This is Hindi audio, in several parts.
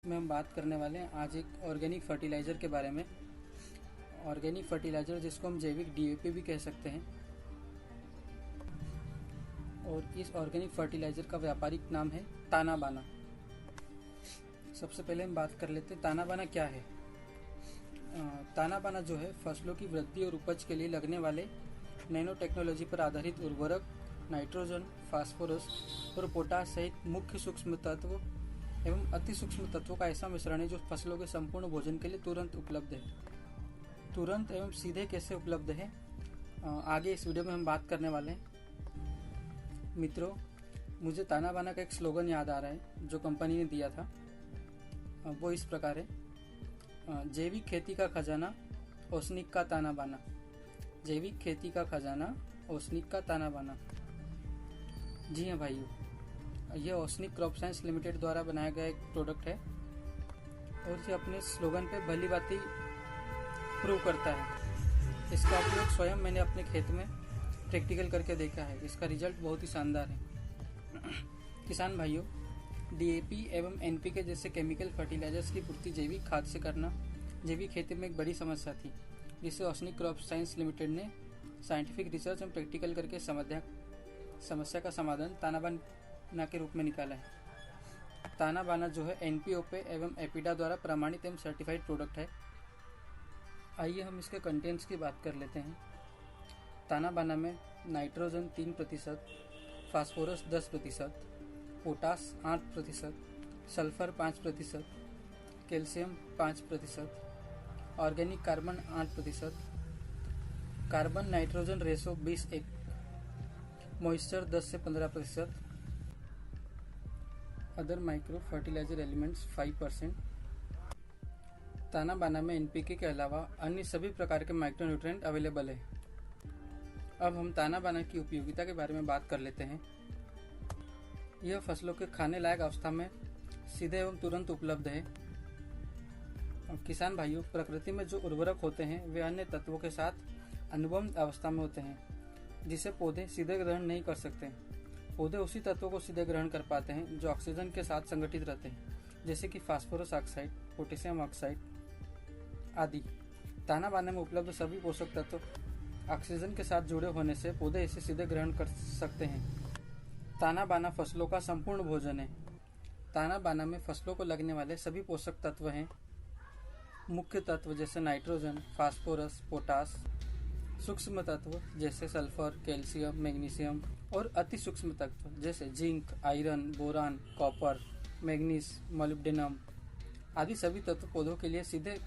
में हम बात करने वाले हैं आज एक ऑर्गेनिक फर्टिलाइज़र के बारे में। ऑर्गेनिक फर्टिलाइज़र जिसको हम जैविक डीएपी भी कह सकते हैं, और इस ऑर्गेनिक फर्टिलाइज़र का व्यापारिक नाम है ताना बाना। सबसे पहले हम बात कर लेते हैं ताना बाना क्या है। ताना बाना जो है फसलों की वृद्धि और उपज के लिए लगने वाले नैनो टेक्नोलॉजी पर आधारित उर्वरक, नाइट्रोजन, फास्फोरस और पोटाश सहित मुख्य सूक्ष्म तत्व एवं अति सूक्ष्म तत्वों का ऐसा मिश्रण है जो फसलों के संपूर्ण भोजन के लिए तुरंत उपलब्ध है। तुरंत एवं सीधे कैसे उपलब्ध है, आगे इस वीडियो में हम बात करने वाले हैं। मित्रों, मुझे ताना बाना का एक स्लोगन याद आ रहा है जो कंपनी ने दिया था। वो इस प्रकार है, जैविक खेती का खजाना, ओसनिक का ताना बाना। जैविक खेती का खजाना, ओसनिक का ताना बाना। जी हाँ भाइयों, यह ओसनिक क्रॉप साइंस लिमिटेड द्वारा बनाया गया एक प्रोडक्ट है और ये अपने स्लोगन पे भली बात ही प्रूव करता है। इसका उपयोग स्वयं मैंने अपने खेत में प्रैक्टिकल करके देखा है। इसका रिजल्ट बहुत ही शानदार है। किसान भाइयों, डीएपी एवं एनपीके जैसे केमिकल फर्टिलाइजर्स की पूर्ति जैविक खाद से करना जैविक खेती में एक बड़ी समस्या थी, जिसे ओसनिक क्रॉप साइंस लिमिटेड ने साइंटिफिक रिसर्च एवं प्रैक्टिकल करके समस्या का समाधान ताना बाना के रूप में निकाला है। ताना बाना जो है एनपीओपे एवं एपिडा द्वारा प्रमाणित एवं सर्टिफाइड प्रोडक्ट है। आइए हम इसके कंटेंट्स की बात कर लेते हैं। ताना बाना में nitrogen 3%, phosphorus 10%, potash 8%, sulphur 5%, calcium 5%, organic carbon 8%, carbon nitrogen ratio 20:1, moisture 10 से 15%, अदर माइक्रो फर्टिलाइजर एलिमेंट्स 5%। ताना बाना में एनपीके के अलावा अन्य सभी प्रकार के माइक्रोन्यूट्रिएंट अवेलेबल है। अब हम ताना बाना की उपयोगिता के बारे में बात कर लेते हैं। यह फसलों के खाने लायक अवस्था में सीधे एवं तुरंत उपलब्ध है। किसान भाइयों, प्रकृति में जो उर्वरक होते हैं वे अन्य तत्वों के साथ अनुबंध अवस्था में होते हैं, जिसे पौधे सीधे ग्रहण नहीं कर सकते। पौधे उसी तत्वों को सीधे ग्रहण कर पाते हैं जो ऑक्सीजन के साथ संगठित रहते हैं, जैसे कि फास्फोरस ऑक्साइड, पोटेशियम ऑक्साइड आदि। ताना बाना में उपलब्ध सभी पोषक तत्व ऑक्सीजन के साथ जुड़े होने से पौधे इसे सीधे ग्रहण कर सकते हैं। ताना बाना फसलों का संपूर्ण भोजन है। ताना बाना में फसलों को लगने वाले सभी पोषक तत्व हैं। मुख्य तत्व जैसे नाइट्रोजन, फास्फोरस, पोटास, सूक्ष्म तत्व जैसे सल्फर, कैल्शियम, मैग्नीशियम और अति सूक्ष्म तत्व जैसे zinc, iron, boron, copper, manganese, molybdenum आदि सभी तत्व पौधों के लिए सीधे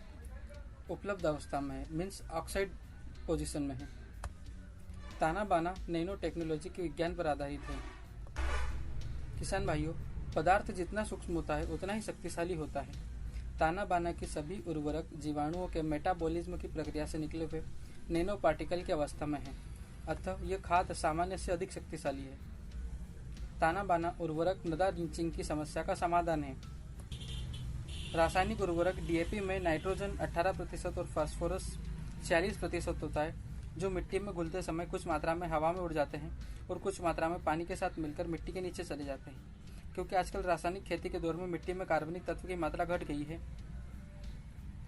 उपलब्ध अवस्था में है, मीन्स ऑक्साइड पोजीशन में है। ताना बाना नैनो टेक्नोलॉजी के विज्ञान पर आधारित है। किसान भाइयों, पदार्थ जितना सूक्ष्म होता है उतना ही शक्तिशाली होता है। ताना बाना के सभी उर्वरक जीवाणुओं के मेटाबॉलिज्म की प्रक्रिया से निकले हुए नैनो पार्टिकल की अवस्था में है, अतः यह खाद सामान्य से अधिक शक्तिशाली है। ताना बाना उर्वरक मृदा लिंचिंग की समस्या का समाधान है। रासायनिक उर्वरक डीएपी में नाइट्रोजन 18% और फास्फोरस 46% होता है, जो मिट्टी में घुलते समय कुछ मात्रा में हवा में उड़ जाते हैं और कुछ मात्रा में पानी के साथ मिलकर मिट्टी के नीचे चले जाते हैं। क्योंकि आजकल रासायनिक खेती के दौर में मिट्टी में कार्बनिक तत्व की मात्रा घट गई है,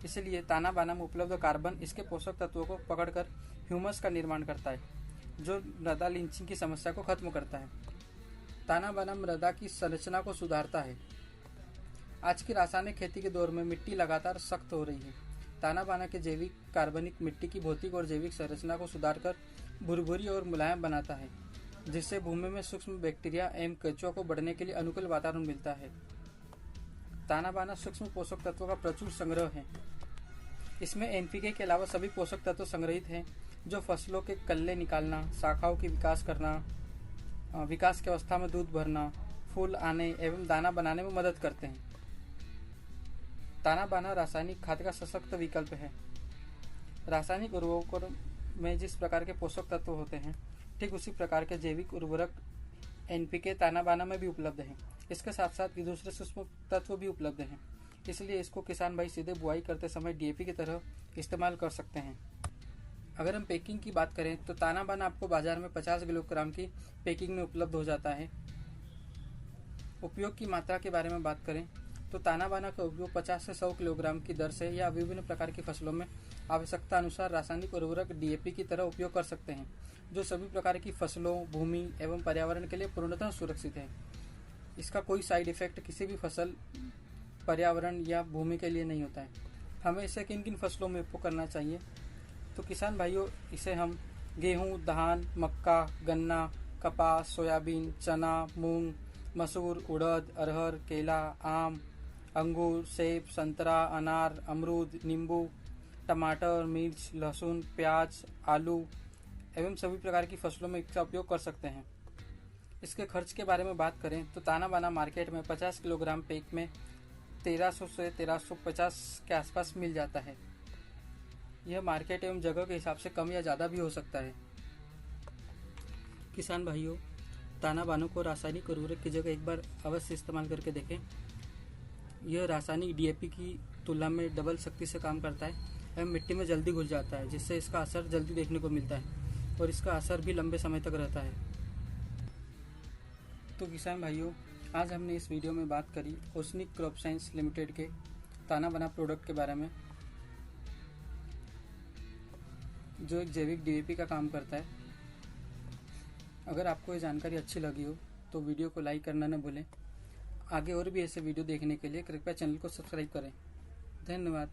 इसलिए ताना बाना में उपलब्ध कार्बन इसके पोषक तत्वों को पकड़कर ह्यूमस का निर्माण करता है, जो मृदा लिंचिंग की समस्या को खत्म करता है। ताना बाना मृदा की संरचना को सुधारता है। आज की रासायनिक खेती के दौर में मिट्टी लगातार सख्त हो रही है। ताना बाना के जैविक कार्बनिक मिट्टी की भौतिक और जैविक संरचना को सुधारकर भुरभुरी और मुलायम बनाता है, जिससे भूमि में सूक्ष्म बैक्टीरिया एवं केंचुआ को बढ़ने के लिए अनुकूल वातावरण मिलता है। ताना बाना सूक्ष्म पोषक तत्वों का प्रचुर संग्रह है। इसमें एनपीके के अलावा सभी पोषक तत्व संग्रहित हैं, जो फसलों के कल्ले निकालना, शाखाओं की विकास करना, विकास की अवस्था में दूध भरना, फूल आने एवं दाना बनाने में मदद करते हैं। ताना बाना रासायनिक खाद का सशक्त विकल्प है। रासायनिक उर्वरकों में जिस प्रकार के पोषक तत्व होते हैं, ठीक उसी प्रकार के जैविक उर्वरक एनपीके ताना बाना में भी उपलब्ध हैं। इसके साथ साथ दूसरे सूक्ष्म तत्व भी उपलब्ध हैं, इसलिए इसको किसान भाई सीधे बुआई करते समय डीएपी की तरह इस्तेमाल कर सकते हैं। अगर हम पैकिंग की बात करें तो ताना बाना आपको बाजार में 50 किलोग्राम की पैकिंग में उपलब्ध हो जाता है। उपयोग की मात्रा के बारे में बात करें तो ताना बाना का उपयोग 50 से 100 किलोग्राम की दर से या विभिन्न प्रकार की फसलों में आवश्यकता अनुसार रासायनिक उर्वरक डीएपी की तरह उपयोग कर सकते हैं, जो सभी प्रकार की फसलों, भूमि एवं पर्यावरण के लिए पूर्णतः सुरक्षित है। इसका कोई साइड इफेक्ट किसी भी फसल, पर्यावरण या भूमि के लिए नहीं होता है। हमें इसे किन किन फसलों में उपयोग करना चाहिए? तो किसान भाइयों, इसे हम गेहूँ, धान, मक्का, गन्ना, कपास, सोयाबीन, चना, मूंग, मसूर, उड़द, अरहर, केला, आम, अंगूर, सेब, संतरा, अनार, अमरूद, नींबू, टमाटर, मिर्च, लहसुन, प्याज, आलू एवं सभी प्रकार की फसलों में इसका उपयोग कर सकते हैं। इसके खर्च के बारे में बात करें तो ताना बाना मार्केट में 50 किलोग्राम पैक में 1300 से 1350 के आसपास मिल जाता है। यह मार्केट एवं जगह के हिसाब से कम या ज़्यादा भी हो सकता है। किसान भाइयों, ताना बानों को रासायनिक उर्वरक की जगह एक बार अवश्य इस्तेमाल करके देखें। यह रासायनिक डीएपी की तुलना में डबल शक्ति से काम करता है एवं मिट्टी में जल्दी घुल जाता है, जिससे इसका असर जल्दी देखने को मिलता है और इसका असर भी लंबे समय तक रहता है। तो किसान भाइयों, आज हमने इस वीडियो में बात करी ओसनिक क्रॉप साइंस लिमिटेड के ताना बाना प्रोडक्ट के बारे में, जो एक जैविक डीएपी का काम करता है। अगर आपको ये जानकारी अच्छी लगी हो तो वीडियो को लाइक करना न भूलें। आगे और भी ऐसे वीडियो देखने के लिए कृपया चैनल को सब्सक्राइब करें। धन्यवाद।